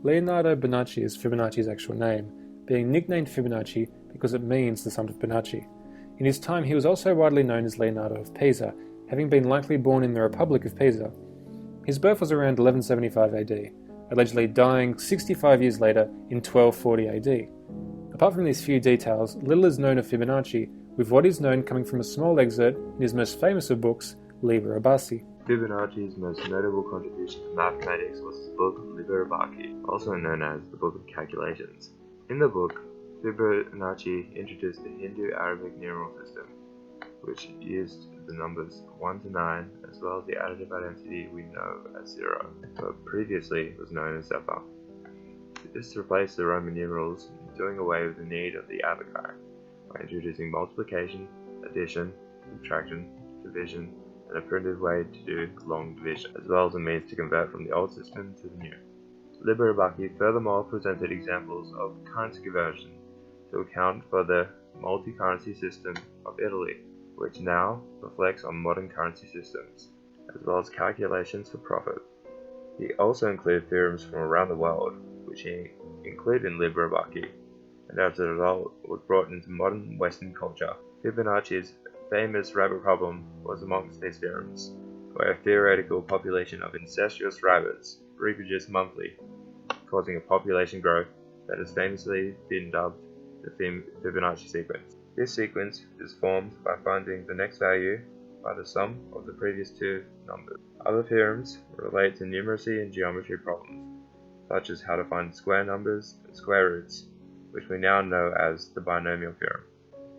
Leonardo Bonacci is Fibonacci's actual name, being nicknamed Fibonacci because it means the son of Bonacci. In his time he was also widely known as Leonardo of Pisa, having been likely born in the Republic of Pisa. His birth was around 1175 AD, allegedly dying 65 years later in 1240 AD. Apart from these few details, little is known of Fibonacci, with what is known coming from a small excerpt in his most famous of books, Liber Abaci. Fibonacci's most notable contribution to mathematics was his book Liber Abaci, also known as the Book of Calculations. In the book, Fibonacci introduced the Hindu-Arabic numeral system, which used the numbers 1 to 9 as well as the additive identity we know as 0, but previously was known as zephyr. This replaced the Roman numerals, doing away with the need of the abacus by introducing multiplication, addition, subtraction, division, and a primitive way to do long division, as well as a means to convert from the old system to the new. Liber Abaci furthermore presented examples of currency conversion to account for the multi-currency system of Italy, which now reflects on modern currency systems, as well as calculations for profit. He also included theorems from around the world, which he included in Liber Abaci, and as a result was brought into modern Western culture. Fibonacci's famous rabbit problem was amongst these theorems, where a theoretical population of incestuous rabbits reproduced monthly, causing a population growth that has famously been dubbed the Fibonacci sequence. This sequence is formed by finding the next value by the sum of the previous two numbers. Other theorems relate to numeracy and geometry problems, such as how to find square numbers and square roots, which we now know as the binomial theorem.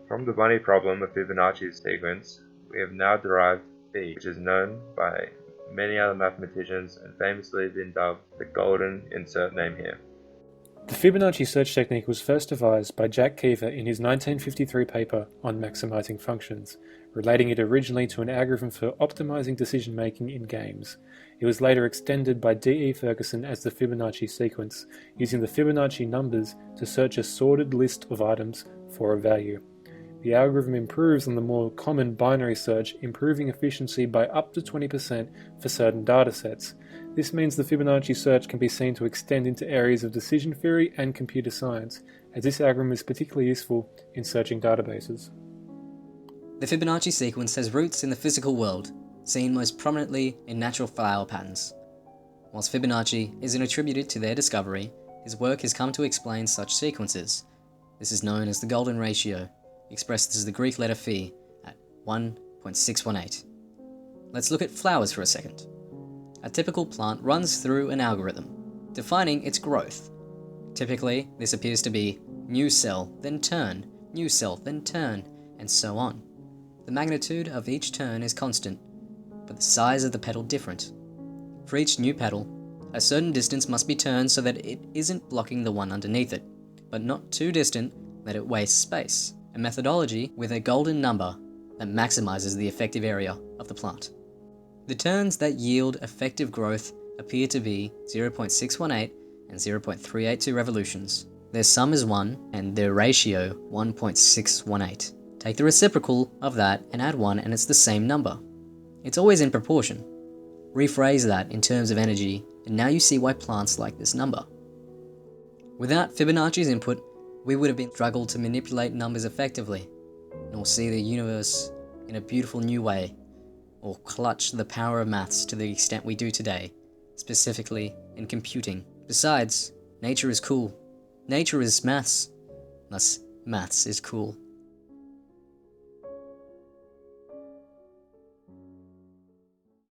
From the bunny problem of Fibonacci's sequence, we have now derived B, which is known by many other mathematicians and famously been dubbed the golden insert name here. The Fibonacci search technique was first devised by Jack Keefer in his 1953 paper on maximizing functions, relating it originally to an algorithm for optimizing decision-making in games. It was later extended by D.E. Ferguson as the Fibonacci sequence, using the Fibonacci numbers to search a sorted list of items for a value. The algorithm improves on the more common binary search, improving efficiency by up to 20% for certain datasets. This means the Fibonacci search can be seen to extend into areas of decision theory and computer science, as this algorithm is particularly useful in searching databases. The Fibonacci sequence has roots in the physical world, seen most prominently in natural flower patterns. Whilst Fibonacci isn't attributed to their discovery, his work has come to explain such sequences. This is known as the golden ratio, expressed as the Greek letter phi at 1.618. Let's look at flowers for a second. A typical plant runs through an algorithm, defining its growth. Typically, this appears to be new cell, then turn, new cell, then turn, and so on. The magnitude of each turn is constant, but the size of the petal different. For each new petal, a certain distance must be turned so that it isn't blocking the one underneath it, but not too distant that it wastes space. A methodology with a golden number that maximizes the effective area of the plant. The turns that yield effective growth appear to be 0.618 and 0.382 revolutions. Their sum is 1 and their ratio 1.618. Take the reciprocal of that and add 1 and it's the same number. It's always in proportion. Rephrase that in terms of energy and now you see why plants like this number. Without Fibonacci's input, we would have been struggled to manipulate numbers effectively, nor see the universe in a beautiful new way, or clutch the power of maths to the extent we do today, specifically in computing. Besides, nature is cool. Nature is maths, thus maths is cool.